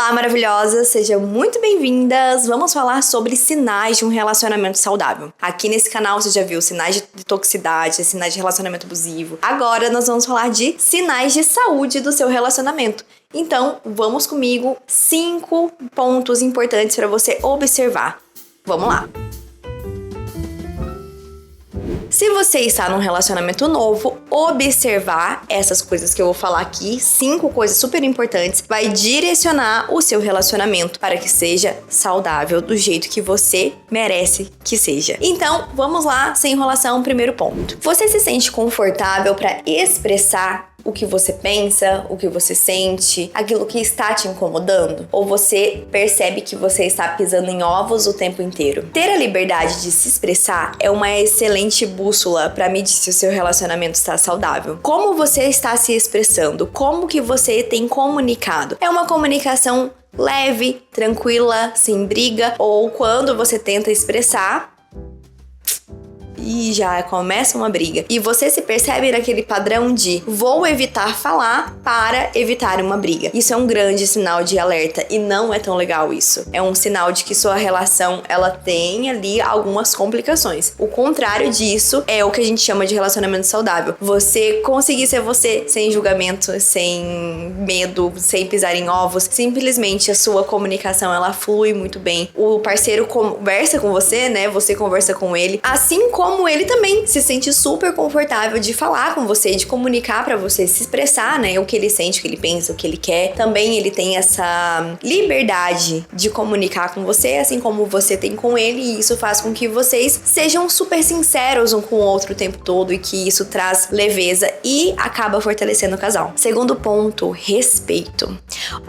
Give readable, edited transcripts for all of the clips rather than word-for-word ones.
Olá, maravilhosas! Sejam muito bem-vindas! Vamos falar sobre sinais de um relacionamento saudável. Aqui nesse canal você já viu sinais de toxicidade, sinais de relacionamento abusivo. Agora nós vamos falar de sinais de saúde do seu relacionamento. Então, vamos comigo, 5 pontos importantes para você observar. Vamos lá! Se você está num relacionamento novo, observar essas coisas que eu vou falar aqui, 5 coisas super importantes, vai direcionar o seu relacionamento para que seja saudável do jeito que você merece que seja. Então, vamos lá, sem enrolação, primeiro ponto. Você se sente confortável para expressar o que você pensa, o que você sente, aquilo que está te incomodando? Ou você percebe que você está pisando em ovos o tempo inteiro? Ter a liberdade de se expressar é uma excelente bússola para medir se o seu relacionamento está saudável. Como você está se expressando? Como que você tem comunicado? É uma comunicação leve, tranquila, sem briga? Ou quando você tenta expressar, e já começa uma briga. E você se percebe naquele padrão de vou evitar falar para evitar uma briga. Isso é um grande sinal de alerta e não é tão legal isso. É um sinal de que sua relação, ela tem ali algumas complicações. O contrário disso é o que a gente chama de relacionamento saudável. Você conseguir ser você, sem julgamento, sem medo, sem pisar em ovos. Simplesmente a sua comunicação, ela flui muito bem. O parceiro conversa com você, né? Você conversa com ele. Assim como ele também se sente super confortável de falar com você, de comunicar pra você, se expressar, né, o que ele sente, o que ele pensa, o que ele quer. Também ele tem essa liberdade de comunicar com você, assim como você tem com ele, e isso faz com que vocês sejam super sinceros um com o outro o tempo todo e que isso traz leveza e acaba fortalecendo o casal. Segundo ponto, respeito.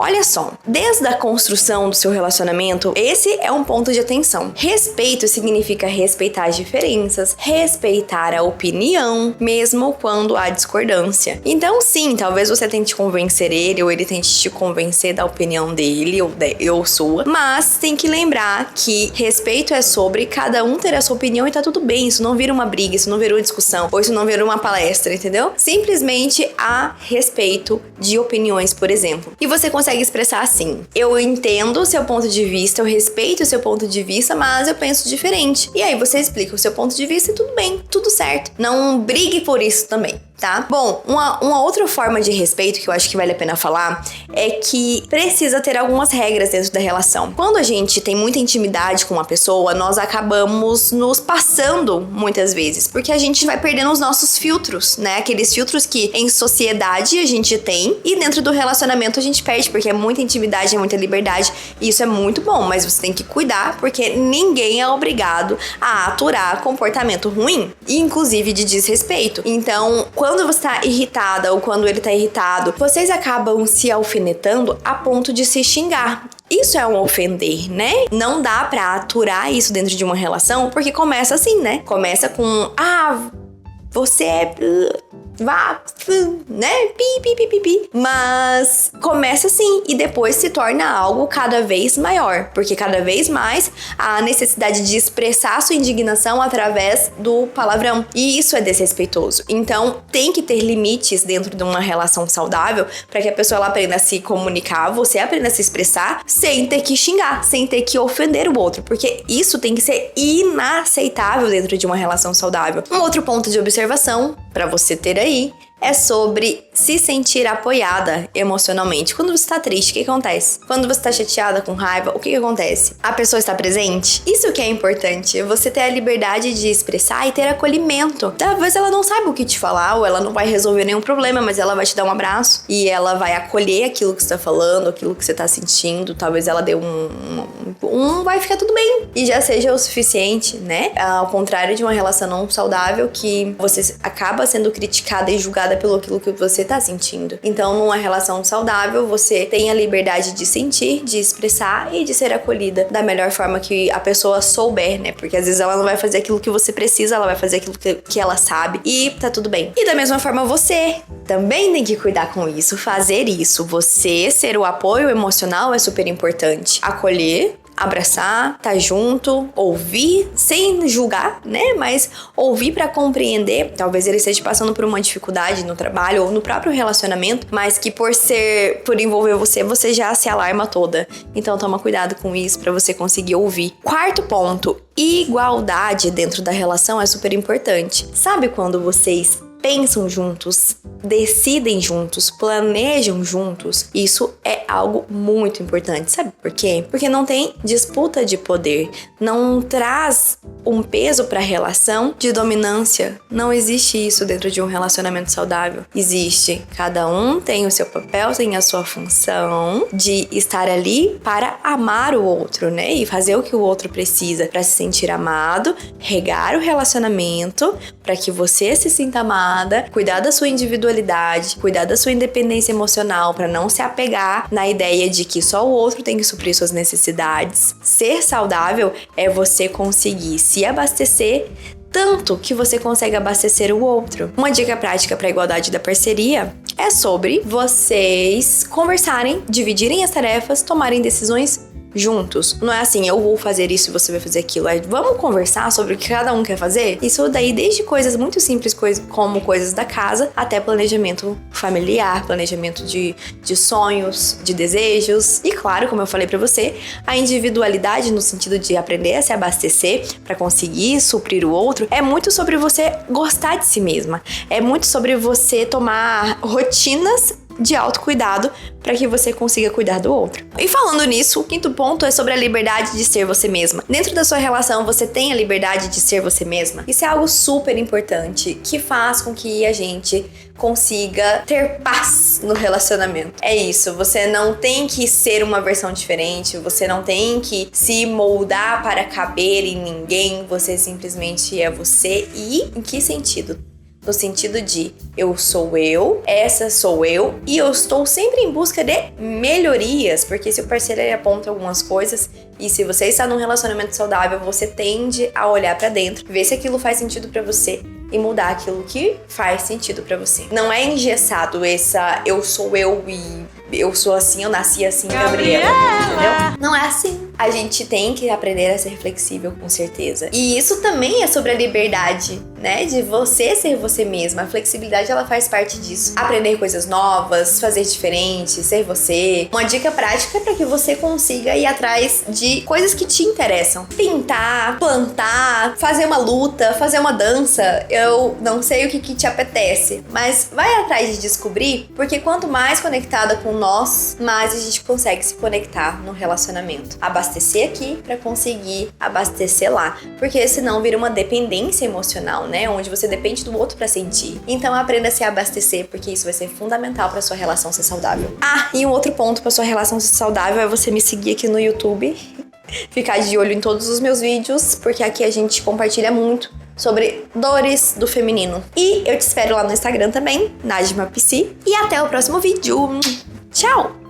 Olha só, desde a construção do seu relacionamento, esse é um ponto de atenção. Respeito significa respeitar as diferenças, respeitar a opinião, mesmo quando há discordância. Então, sim, talvez você tente convencer ele ou ele tente te convencer da opinião dele ou sua, mas tem que lembrar que respeito é sobre cada um ter a sua opinião e tá tudo bem. Isso não vira uma briga, isso não vira uma discussão, ou isso não vira uma palestra, entendeu? Simplesmente há respeito de opiniões, por exemplo. E você consegue expressar assim: eu entendo o seu ponto de vista, eu respeito o seu ponto de vista, mas eu penso diferente. E aí você explica o seu ponto de vista e tudo bem, tudo certo. Não brigue por isso também, tá? Bom, uma outra forma de respeito que eu acho que vale a pena falar é que precisa ter algumas regras dentro da relação. Quando a gente tem muita intimidade com uma pessoa, nós acabamos nos passando muitas vezes, porque a gente vai perdendo os nossos filtros, né? Aqueles filtros que em sociedade a gente tem e dentro do relacionamento a gente perde, porque é muita intimidade, é muita liberdade, e isso é muito bom, mas você tem que cuidar, porque ninguém é obrigado a aturar comportamento ruim, inclusive de desrespeito. Então, quando você tá irritada ou quando ele tá irritado, vocês acabam se alfinetando a ponto de se xingar. Isso é um ofender, né? Não dá pra aturar isso dentro de uma relação, porque começa assim, né? Começa com, você é... vá, né? Pi. Mas começa assim e depois se torna algo cada vez maior, porque cada vez mais há a necessidade de expressar sua indignação através do palavrão, e isso é desrespeitoso. Então tem que ter limites dentro de uma relação saudável para que a pessoa ela aprenda a se comunicar, você aprenda a se expressar sem ter que xingar, sem ter que ofender o outro, porque isso tem que ser inaceitável dentro de uma relação saudável. Um outro ponto de observação para você ter aí é sobre se sentir apoiada emocionalmente. Quando você está triste, o que acontece? Quando você está chateada, com raiva, o que acontece? A pessoa está presente? Isso que é importante, você ter a liberdade de expressar e ter acolhimento. Talvez ela não saiba o que te falar, ou ela não vai resolver nenhum problema, mas ela vai te dar um abraço e ela vai acolher aquilo que você está falando, aquilo que você está sentindo. Talvez ela dê vai ficar tudo bem e já seja o suficiente, né? Ao contrário de uma relação não saudável que você acaba sendo criticada e julgada pelo aquilo que você tá sentindo. Então, numa relação saudável, você tem a liberdade de sentir, de expressar e de ser acolhida da melhor forma que a pessoa souber, né? Porque às vezes ela não vai fazer aquilo que você precisa, ela vai fazer aquilo que ela sabe e tá tudo bem. E da mesma forma, você também tem que cuidar com isso, fazer isso. Você ser o apoio emocional é super importante. Acolher abraçar, tá junto, ouvir, sem julgar, né? Mas ouvir pra compreender. Talvez ele esteja passando por uma dificuldade no trabalho ou no próprio relacionamento, mas que por envolver você já se alarma toda. Então toma cuidado com isso pra você conseguir ouvir. Quarto ponto, igualdade dentro da relação é super importante. Sabe quando vocês pensam juntos, decidem juntos, planejam juntos? Isso é algo muito importante. Sabe por quê? Porque não tem disputa de poder, não traz um peso para a relação de dominância. Não existe isso dentro de um relacionamento saudável. Existe, cada um tem o seu papel, tem a sua função de estar ali para amar o outro, né? E fazer o que o outro precisa para se sentir amado, regar o relacionamento para que você se sinta amada, cuidar da sua individualidade, cuidar da sua independência emocional para não se apegar na ideia de que só o outro tem que suprir suas necessidades. Ser saudável é você conseguir se abastecer tanto que você consegue abastecer o outro. Uma dica prática para a igualdade da parceria é sobre vocês conversarem, dividirem as tarefas, tomarem decisões juntos. Não é assim, eu vou fazer isso e você vai fazer aquilo. É, vamos conversar sobre o que cada um quer fazer? Isso daí desde coisas muito simples, como coisas da casa, até planejamento familiar, planejamento de sonhos, de desejos. E claro, como eu falei pra você, a individualidade no sentido de aprender a se abastecer pra conseguir suprir o outro é muito sobre você gostar de si mesma. É muito sobre você tomar rotinas de autocuidado para que você consiga cuidar do outro. E falando nisso, o quinto ponto é sobre a liberdade de ser você mesma. Dentro da sua relação, você tem a liberdade de ser você mesma? Isso é algo super importante que faz com que a gente consiga ter paz no relacionamento. É isso, você não tem que ser uma versão diferente, você não tem que se moldar para caber em ninguém, você simplesmente é você. E em que sentido? No sentido de eu sou eu, essa sou eu, e eu estou sempre em busca de melhorias, porque se o parceiro aponta algumas coisas e se você está num relacionamento saudável, você tende a olhar pra dentro, ver se aquilo faz sentido pra você e mudar aquilo que faz sentido pra você. Não é engessado essa eu sou eu e eu sou assim, eu nasci assim, Gabriela, entendeu? Não é assim. A gente tem que aprender a ser flexível, com certeza. E isso também é sobre a liberdade, né? De você ser você mesma. A flexibilidade, ela faz parte disso. Aprender coisas novas, fazer diferente, ser você. Uma dica prática é para que você consiga ir atrás de coisas que te interessam. Pintar, plantar, fazer uma luta, fazer uma dança. Eu não sei o que te apetece, mas vai atrás de descobrir, porque quanto mais conectada com nós, mais a gente consegue se conectar no relacionamento. Abastecer aqui para conseguir abastecer lá, porque senão vira uma dependência emocional, né? Onde você depende do outro para sentir. Então aprenda a se abastecer, porque isso vai ser fundamental para sua relação ser saudável. Ah, e um outro ponto para sua relação ser saudável é você me seguir aqui no YouTube, ficar de olho em todos os meus vídeos, porque aqui a gente compartilha muito sobre dores do feminino. E eu te espero lá no Instagram também, Najma Psi. E até o próximo vídeo. Tchau!